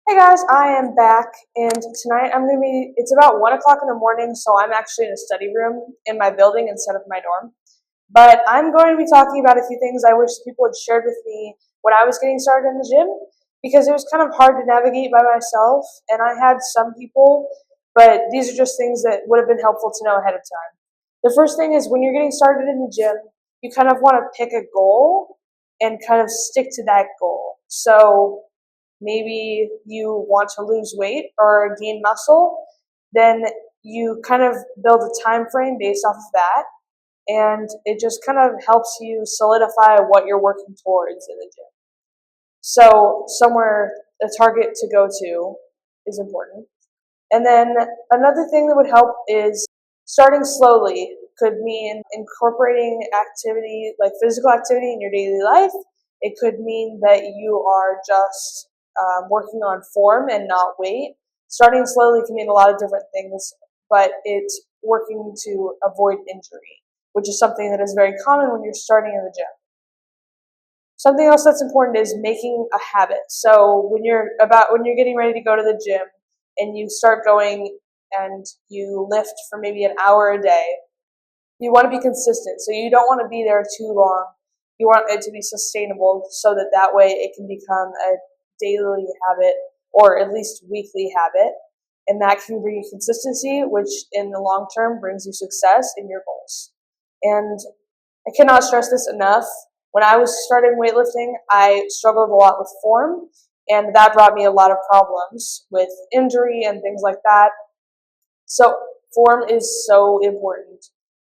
Hey guys, I am back, and tonight it's about 1 o'clock in the morning, so I'm actually in a study room in my building instead of my dorm. But I'm going to be talking about a few things I wish people had shared with me when I was getting started in the gym, because it was kind of hard to navigate by myself, and I had some people, but these are just things that would have been helpful to know ahead of time. The first thing is when you're getting started in the gym, you kind of want to pick a goal and kind of stick to that goal. So maybe you want to lose weight or gain muscle, then you kind of build a time frame based off of that, and it just kind of helps you solidify what you're working towards in the gym. So somewhere a target to go to is important. And then another thing that would help is starting slowly. Could mean incorporating activity, like physical activity, in your daily life. It could mean that you are just working on form and not weight. Starting slowly can mean a lot of different things, but it's working to avoid injury, which is something that is very common when you're starting in the gym. Something else that's important is making a habit. So when you're getting ready to go to the gym and you start going and you lift for maybe an hour a day, you want to be consistent. So you don't want to be there too long. You want it to be sustainable so that way it can become a daily habit or at least weekly habit. And that can bring you consistency, which in the long term brings you success in your goals. And I cannot stress this enough. When I was starting weightlifting, I struggled a lot with form, and that brought me a lot of problems with injury and things like that. So form is so important.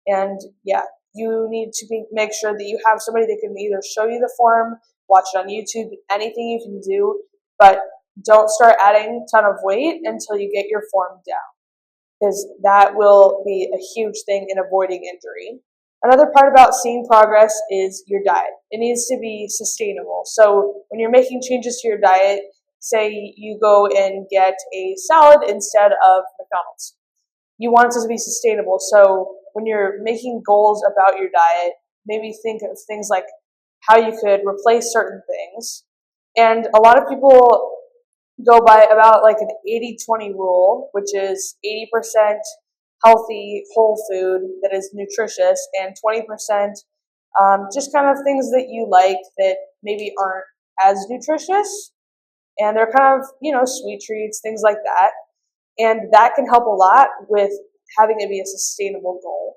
And yeah, you need to make sure that you have somebody that can either show you the form, watch it on YouTube, anything you can do, but don't start adding a ton of weight until you get your form down, because that will be a huge thing in avoiding injury. Another part about seeing progress is your diet. It needs to be sustainable. So when you're making changes to your diet, say you go and get a salad instead of McDonald's. You want it to be sustainable. So when you're making goals about your diet, maybe think of things like how you could replace certain things. And a lot of people go by about like an 80-20 rule, which is 80% healthy whole food that is nutritious and 20% just kind of things that you like that maybe aren't as nutritious, and they're kind of, sweet treats, things like that. And that can help a lot with having it be a sustainable goal.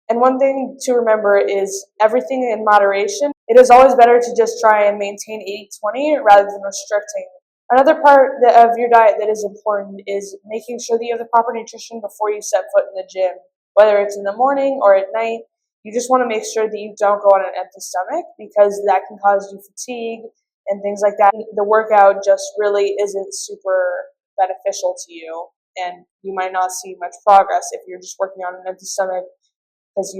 And one thing to remember is everything in moderation. It is always better to just try and maintain 80-20 rather than restricting. Another part of your diet that is important is making sure that you have the proper nutrition before you set foot in the gym, whether it's in the morning or at night. You just want to make sure that you don't go on an empty stomach, because that can cause you fatigue and things like that. The workout just really isn't super beneficial to you, and you might not see much progress if you're just working on an empty stomach, because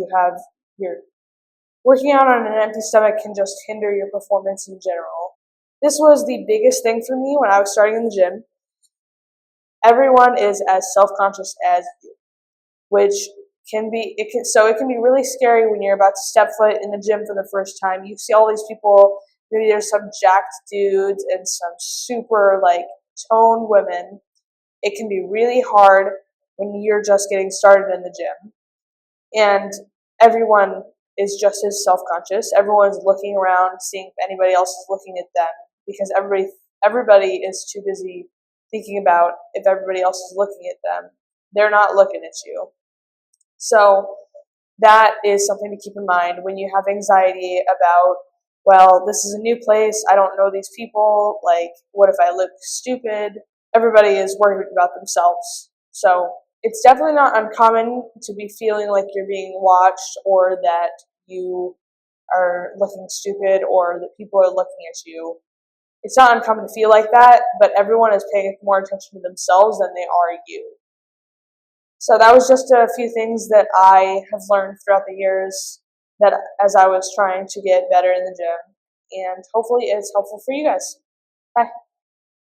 working out on an empty stomach can just hinder your performance in general. This was the biggest thing for me when I was starting in the gym. Everyone is as self-conscious as you, which it can be really scary when you're about to step foot in the gym for the first time. You see all these people, maybe there's some jacked dudes and some super toned women. It can be really hard when you're just getting started in the gym. And everyone is just as self-conscious. Everyone's looking around, seeing if anybody else is looking at them, because everybody is too busy thinking about if everybody else is looking at them. They're not looking at you. So that is something to keep in mind when you have anxiety about, well, this is a new place, I don't know these people, what if I look stupid? Everybody is worried about themselves. So it's definitely not uncommon to be feeling like you're being watched, or that you are looking stupid, or that people are looking at you. It's not uncommon to feel like that, but everyone is paying more attention to themselves than they are you. So that was just a few things that I have learned throughout the years, that as I was trying to get better in the gym, and hopefully it's helpful for you guys. Bye.